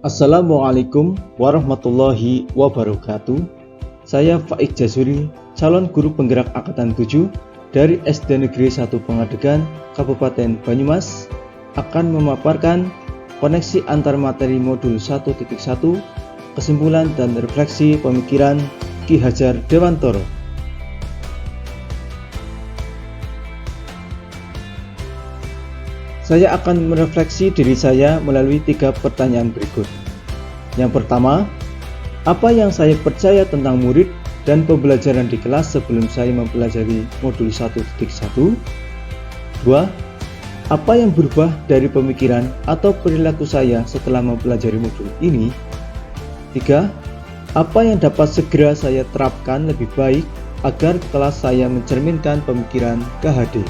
Assalamualaikum warahmatullahi wabarakatuh. Saya Faik Jasuri, calon guru penggerak Angkatan 7 dari SD Negeri 1 Pengadegan, Kabupaten Banyumas, akan memaparkan koneksi antar materi modul 1.1, kesimpulan dan refleksi pemikiran Ki Hajar Dewantoro. Saya akan merefleksi diri saya melalui 3 pertanyaan berikut. Yang pertama, apa yang saya percaya tentang murid dan pembelajaran di kelas sebelum saya mempelajari modul 1.1? 2. Apa yang berubah dari pemikiran atau perilaku saya setelah mempelajari modul ini? 3. Apa yang dapat segera saya terapkan lebih baik agar kelas saya mencerminkan pemikiran KHD?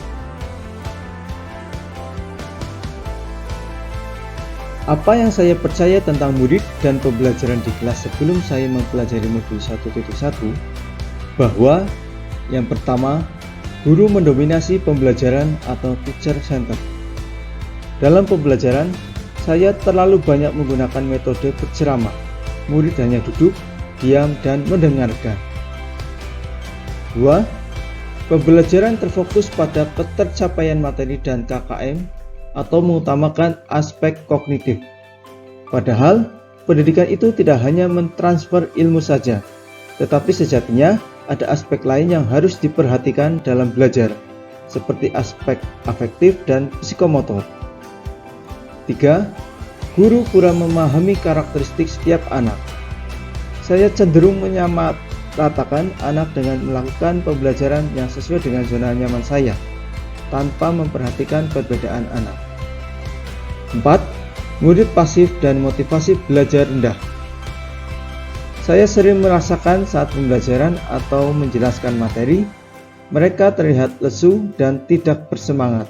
Apa yang saya percaya tentang murid dan pembelajaran di kelas sebelum saya mempelajari modul 1.1? Bahwa yang pertama, guru mendominasi pembelajaran atau teacher center. Dalam pembelajaran, saya terlalu banyak menggunakan metode berceramah. Murid hanya duduk, diam, dan mendengarkan. 2. Pembelajaran terfokus pada ketercapaian materi dan KKM atau mengutamakan aspek kognitif. Padahal, pendidikan itu tidak hanya mentransfer ilmu saja, tetapi sejatinya ada aspek lain yang harus diperhatikan dalam belajar, seperti aspek afektif dan psikomotor. 3. Guru kurang memahami karakteristik setiap anak. Saya cenderung menyamaratakan anak dengan melakukan pembelajaran yang sesuai dengan zona nyaman saya, tanpa memperhatikan perbedaan anak. 4. Murid pasif dan motivasi belajar rendah. Saya sering merasakan saat pembelajaran atau menjelaskan materi, mereka terlihat lesu dan tidak bersemangat.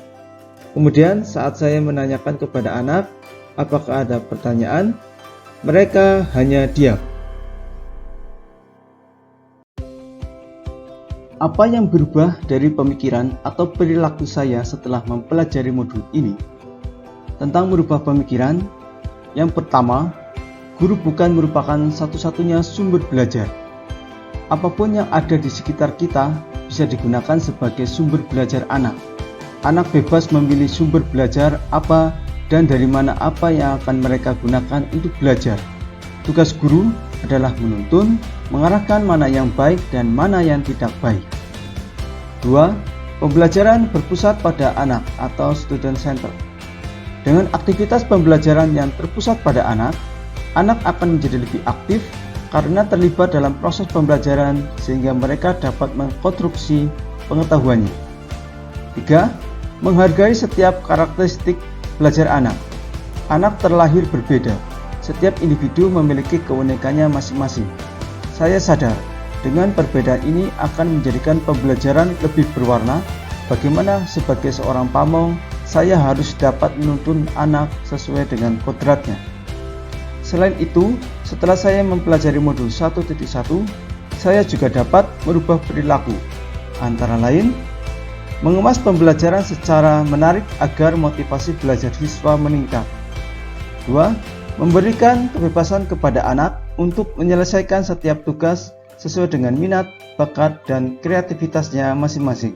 Kemudian saat saya menanyakan kepada anak, apakah ada pertanyaan, mereka hanya diam. Apa yang berubah dari pemikiran atau perilaku saya setelah mempelajari modul ini? Tentang merubah pemikiran, yang pertama, guru bukan merupakan satu-satunya sumber belajar. Apapun yang ada di sekitar kita bisa digunakan sebagai sumber belajar anak. Anak bebas memilih sumber belajar apa dan dari mana apa yang akan mereka gunakan untuk belajar. Tugas guru adalah menuntun, mengarahkan mana yang baik dan mana yang tidak baik. 2. Pembelajaran berpusat pada anak atau student center. Dengan aktivitas pembelajaran yang terpusat pada anak akan menjadi lebih aktif karena terlibat dalam proses pembelajaran sehingga mereka dapat mengkonstruksi pengetahuannya. 3. Menghargai setiap karakteristik belajar anak. Anak terlahir berbeda. Setiap individu memiliki keunikannya masing-masing. Saya sadar, dengan perbedaan ini akan menjadikan pembelajaran lebih berwarna. Bagaimana sebagai seorang pamong, saya harus dapat menuntun anak sesuai dengan kodratnya. Selain itu, setelah saya mempelajari modul 1.1, saya juga dapat merubah perilaku. Antara lain, mengemas pembelajaran secara menarik agar motivasi belajar siswa meningkat. 2. Memberikan kebebasan kepada anak untuk menyelesaikan setiap tugas sesuai dengan minat, bakat, dan kreativitasnya masing-masing.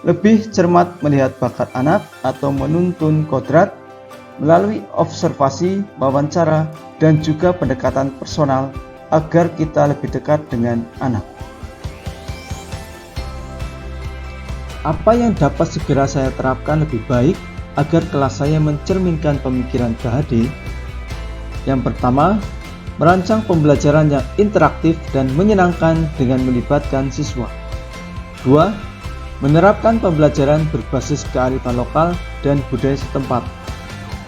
Lebih cermat melihat bakat anak atau menuntun kodrat melalui observasi, wawancara, dan juga pendekatan personal agar kita lebih dekat dengan anak. Apa yang dapat segera saya terapkan lebih baik agar kelas saya mencerminkan pemikiran KHD? Yang pertama, merancang pembelajaran yang interaktif dan menyenangkan dengan melibatkan siswa. 2. Menerapkan pembelajaran berbasis kearifan lokal dan budaya setempat.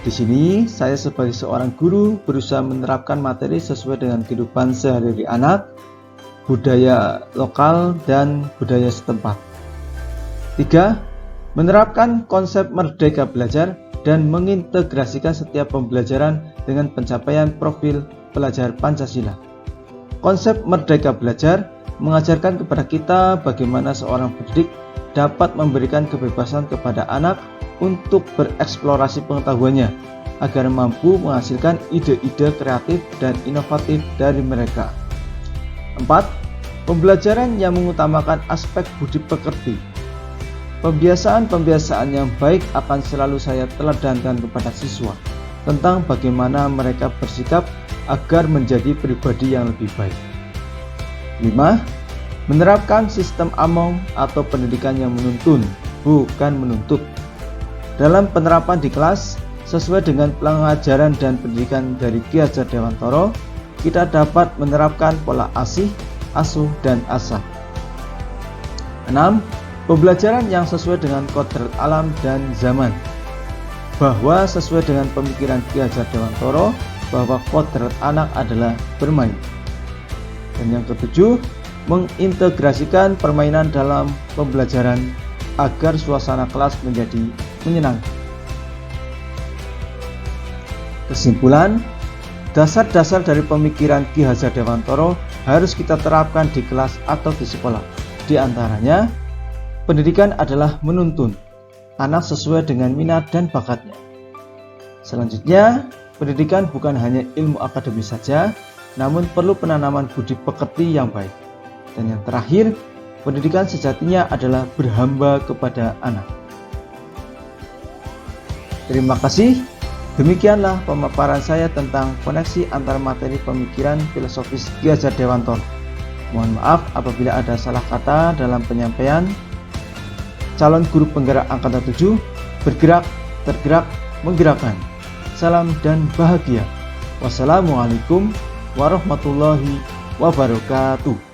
Di sini, saya sebagai seorang guru berusaha menerapkan materi sesuai dengan kehidupan sehari-hari anak, budaya lokal, dan budaya setempat. 3. Menerapkan konsep merdeka belajar dan mengintegrasikan setiap pembelajaran dengan pencapaian profil pelajar Pancasila. Konsep merdeka belajar mengajarkan kepada kita bagaimana seorang pendidik dapat memberikan kebebasan kepada anak untuk bereksplorasi pengetahuannya agar mampu menghasilkan ide-ide kreatif dan inovatif dari mereka. 4. Pembelajaran yang mengutamakan aspek budi pekerti. Pembiasaan-pembiasaan yang baik akan selalu saya teladankan kepada siswa tentang bagaimana mereka bersikap agar menjadi pribadi yang lebih baik. 5. Menerapkan sistem AMONG atau pendidikan yang menuntun, bukan menuntut. Dalam penerapan di kelas, sesuai dengan pengajaran dan pendidikan dari Ki Hajar Dewantara, kita dapat menerapkan pola asih, asuh, dan asah. 6. Pembelajaran yang sesuai dengan kodrat alam dan zaman, bahwa sesuai dengan pemikiran Ki Hajar Dewantara bahwa kodrat anak adalah bermain. Dan yang ketujuh, mengintegrasikan permainan dalam pembelajaran agar suasana kelas menjadi menyenangkan. Kesimpulan, dasar-dasar dari pemikiran Ki Hajar Dewantara harus kita terapkan di kelas atau di sekolah. Di antaranya, pendidikan adalah menuntun anak sesuai dengan minat dan bakatnya. Selanjutnya, pendidikan bukan hanya ilmu akademis saja, namun perlu penanaman budi pekerti yang baik. Dan yang terakhir, pendidikan sejatinya adalah berhamba kepada anak. Terima kasih. Demikianlah pemaparan saya tentang koneksi antar materi pemikiran filosofis Ki Hajar Dewantara. Mohon maaf apabila ada salah kata dalam penyampaian. Calon guru penggerak angkatan 7, bergerak, tergerak, menggerakkan. Salam dan bahagia. Wassalamualaikum warahmatullahi wabarakatuh.